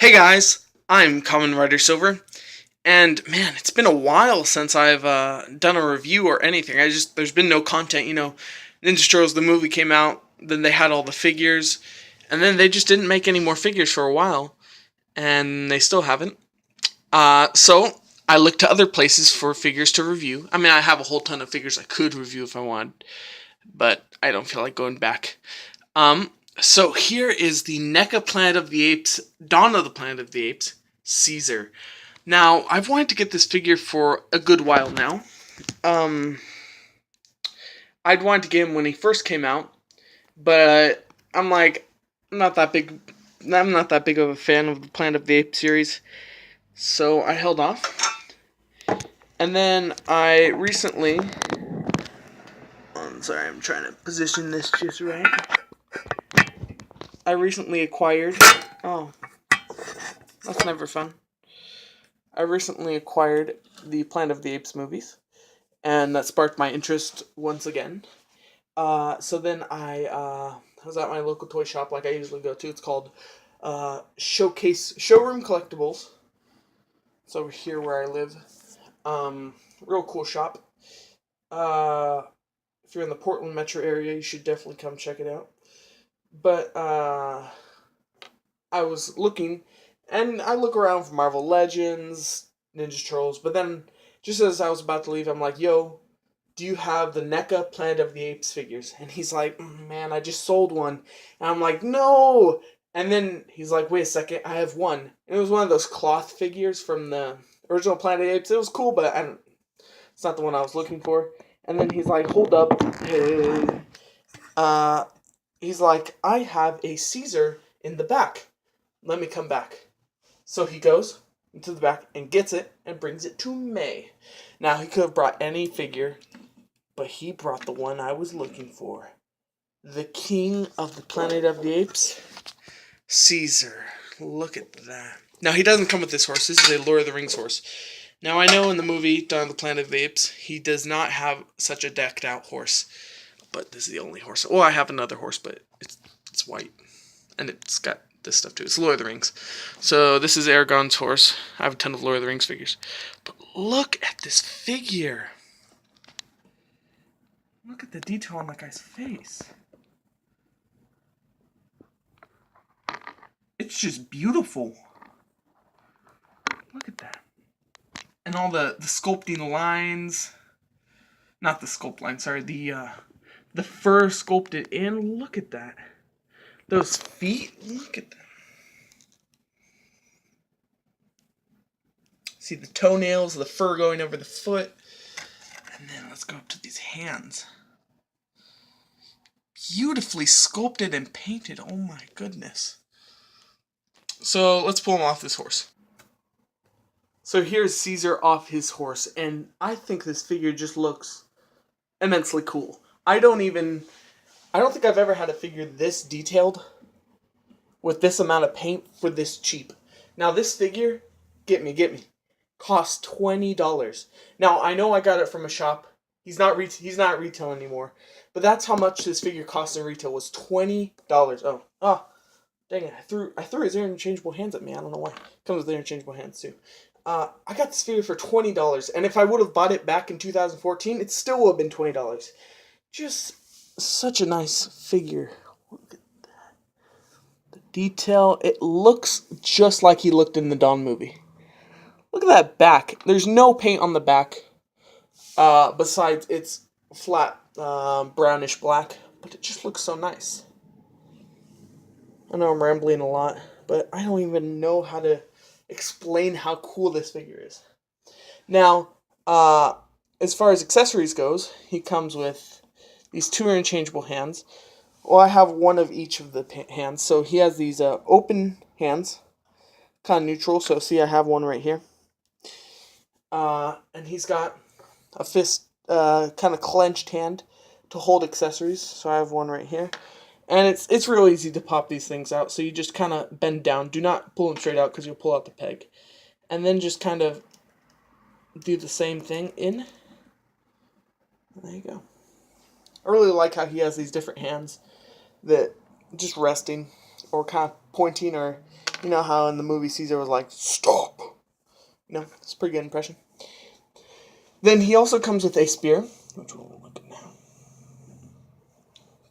Hey guys, I'm Common Rider Silver, and man, it's been a while since I've done a review or anything. There's been no content. Ninja Turtles the movie came out, then they had all the figures, and then they just didn't make any more figures for a while, and they still haven't. So I looked to other places for figures to review. I mean, I have a whole ton of figures I could review if I wanted, but I don't feel like going back. Um, so here is the Neca Planet of the Apes, Dawn of the Planet of the Apes, Caesar. Now, I've wanted to get this figure for a good while now. Um, I'd wanted to get him when he first came out, but I'm like, I'm not that big. I'm not that big of a fan of the Planet of the Apes series, so I held off. And then I recently, I'm sorry, I'm trying to position this just right. I recently acquired. Oh, that's never fun. I recently acquired the Planet of the Apes movies, and that sparked my interest once again. So then I was at my local toy shop, like I usually go to. It's called Showroom Collectibles. It's over here where I live. Real cool shop. Uh, if you're in the Portland metro area, you should definitely come check it out. But I was looking, and I look around for Marvel Legends, Ninja Turtles, but then just as I was about to leave, I'm like, yo, do you have the NECA Planet of the Apes figures? And he's like, man, I just sold one. And I'm like, no. And then he's like, wait a second, I have one. And it was one of those cloth figures from the original Planet of the Apes. It was cool, but it's not the one I was looking for. And then he's like, hold up. Uh, he's like, I have a Caesar in the back. Let me come back. So he goes into the back and gets it and brings it to May. Now, he could have brought any figure, but he brought the one I was looking for. The king of the Planet of the Apes, Caesar. Look at that. Now, he doesn't come with this horse. This is a Lord of the Rings horse. Now, I know in the movie, Dawn of the Planet of the Apes, he does not have such a decked out horse. But this is the only horse. Well, I have another horse, but it's white. And it's got this stuff too. It's Lord of the Rings. So this is Aragorn's horse. I have a ton of Lord of the Rings figures. But look at this figure. Look at the detail on that guy's face. It's just beautiful. Look at that. And all the sculpting lines. Not the sculpt line, sorry. The fur sculpted in. Look at that. Those feet. Look at that. See the toenails, the fur going over the foot. And then let's go up to these hands. Beautifully sculpted and painted. Oh my goodness. So let's pull him off this horse. So here's Caesar off his horse, and I think this figure just looks immensely cool. I don't think I've ever had a figure this detailed with this amount of paint for this cheap. Now this figure, get me, cost $20. Now I know I got it from a shop. He's not retail anymore, but that's how much this figure cost in retail, was $20. Oh, dang it! I threw his interchangeable hands at me. I don't know why. Comes with interchangeable hands too. I got this figure for $20, and if I would have bought it back in 2014, it still would have been $20. Just such a nice figure. Look at that. The detail. It looks just like he looked in the Dawn movie. Look at that back. There's no paint on the back. Besides, it's flat brownish black, but it just looks so nice. I know I'm rambling a lot, but I don't even know how to explain how cool this figure is. Now, as far as accessories goes, he comes with these two interchangeable hands. Well, I have one of each of the hands. So he has these open hands, kind of neutral. So see, I have one right here. And he's got a fist, kind of clenched hand to hold accessories. So I have one right here. And it's real easy to pop these things out. So you just kind of bend down. Do not pull them straight out because you'll pull out the peg. And then just kind of do the same thing in. There you go. I really like how he has these different hands that just resting or kind of pointing or You know how in the movie Caesar was like, "Stop." You know, it's a pretty good impression. Then he also comes with a spear, which we'll look at now.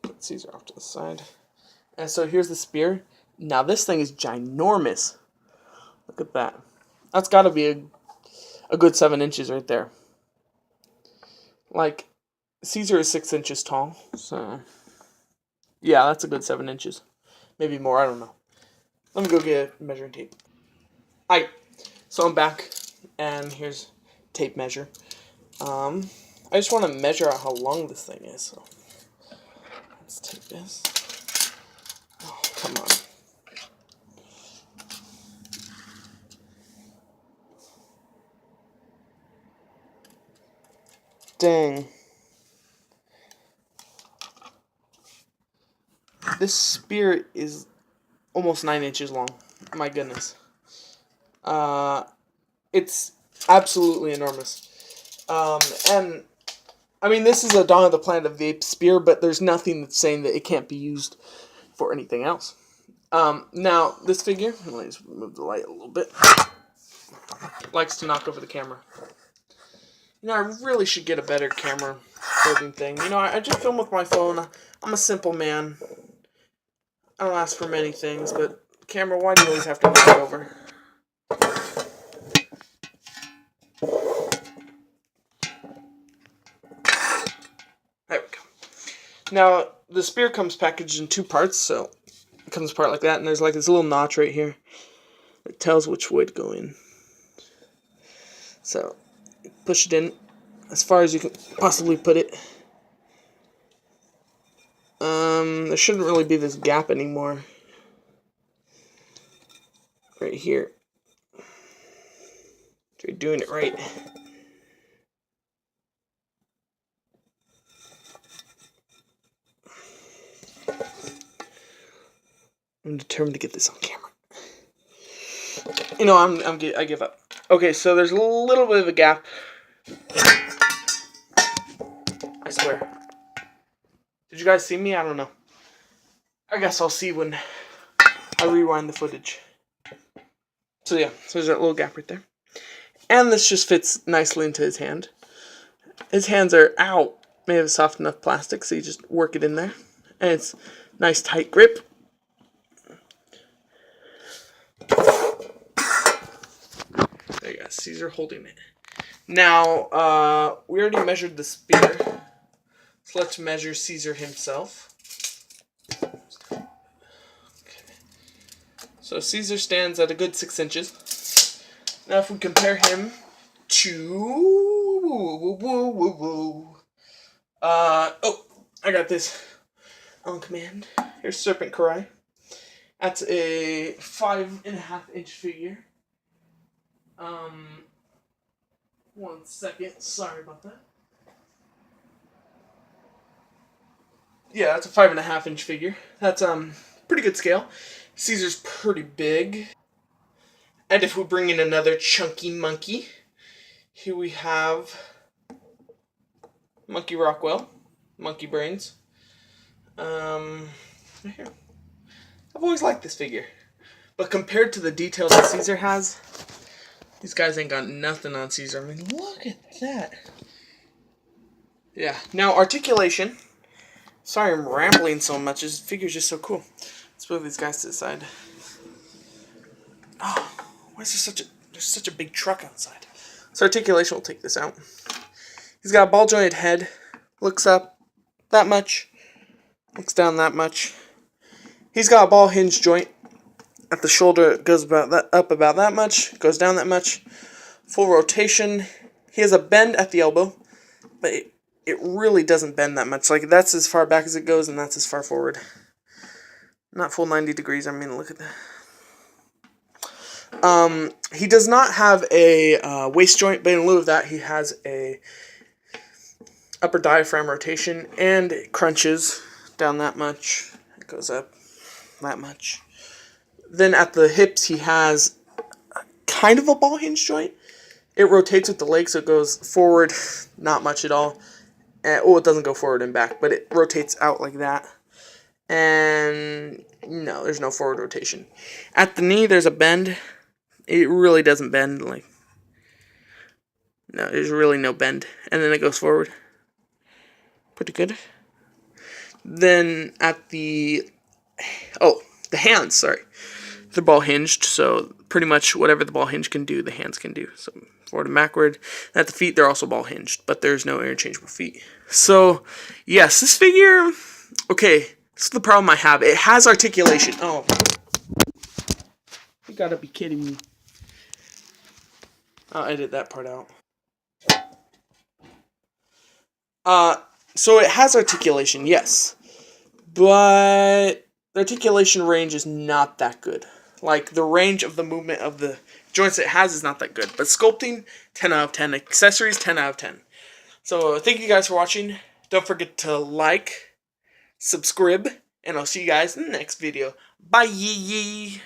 Put Caesar off to the side. And so here's the spear. Now this thing is ginormous. Look at that. That's got to be a good 7 inches right there. Like, Caesar is 6 inches tall, so yeah, that's a good 7 inches. Maybe more, I don't know. Let me go get a measuring tape. Alright, so I'm back, and here's tape measure. I just want to measure out how long this thing is, so let's take this. Oh, come on. Dang. This spear is almost 9 inches long. My goodness. It's absolutely enormous. And, I mean, this is a Dawn of the Planet of the Apes spear, but there's nothing that's saying that it can't be used for anything else. Now, this figure, let me just move the light a little bit, likes to knock over the camera. You know, I really should get a better camera holding thing. You know, I just film with my phone. I'm a simple man. I don't ask for many things, but camera, why do you always have to knock it over? There we go. Now, the spear comes packaged in 2 parts, so it comes apart like that, and there's like this little notch right here that tells which way to go in. So, push it in as far as you can possibly put it. There shouldn't really be this gap anymore. Right here. If you're doing it right. I'm determined to get this on camera. You know, I give up. Okay, so there's a little bit of a gap. I swear. Did you guys see me? I don't know. I guess I'll see when I rewind the footage. So yeah, so there's that little gap right there. And this just fits nicely into his hand. His hands are made of soft enough plastic, so you just work it in there. And it's nice tight grip. There you go, Caesar holding it. Now, we already measured the spear. So let's measure Caesar himself. Okay. So Caesar stands at a good 6 inches. Now if we compare him to... I got this on command. Here's Serpent Karai. That's a 5.5-inch figure. 1 second. Sorry about that. Yeah, that's a 5.5-inch figure. That's pretty good scale. Caesar's pretty big. And if we bring in another chunky monkey, here we have Monkey Rockwell, Monkey Brains. Right here. I've always liked this figure, but compared to the detail that Caesar has, these guys ain't got nothing on Caesar. I mean, look at that. Yeah. Now articulation. Sorry, I'm rambling so much. This figure's just so cool. Let's move these guys to the side. Oh, why is there's such a big truck outside? So articulation will take this out. He's got a ball jointed head. Looks up that much. Looks down that much. He's got a ball hinge joint at the shoulder. It goes up about that much. Goes down that much. Full rotation. He has a bend at the elbow, but it really doesn't bend that much. Like, that's as far back as it goes, and that's as far forward. Not full 90 degrees. I mean, look at that. He does not have a waist joint, but in lieu of that, he has a upper diaphragm rotation, and it crunches down that much. It goes up that much. Then at the hips, he has kind of a ball hinge joint. It rotates with the leg, so it goes forward, not much at all. It doesn't go forward and back, but it rotates out like that. And no, there's no forward rotation. At the knee, there's a bend. It really doesn't bend. Like, no, there's really no bend. And then it goes forward. Pretty good. Then at the hands, sorry. They're ball hinged, so pretty much whatever the ball hinge can do, the hands can do. So forward and backward. And at the feet, they're also ball hinged, but there's no interchangeable feet. So, yes, this figure, okay, this is the problem I have. It has articulation. Oh, you gotta be kidding me. I'll edit that part out. So it has articulation, yes. But the articulation range is not that good. Like, the range of the movement of the joints it has is not that good. But sculpting, 10 out of 10. Accessories, 10 out of 10. So, thank you guys for watching. Don't forget to like, subscribe, and I'll see you guys in the next video. Bye!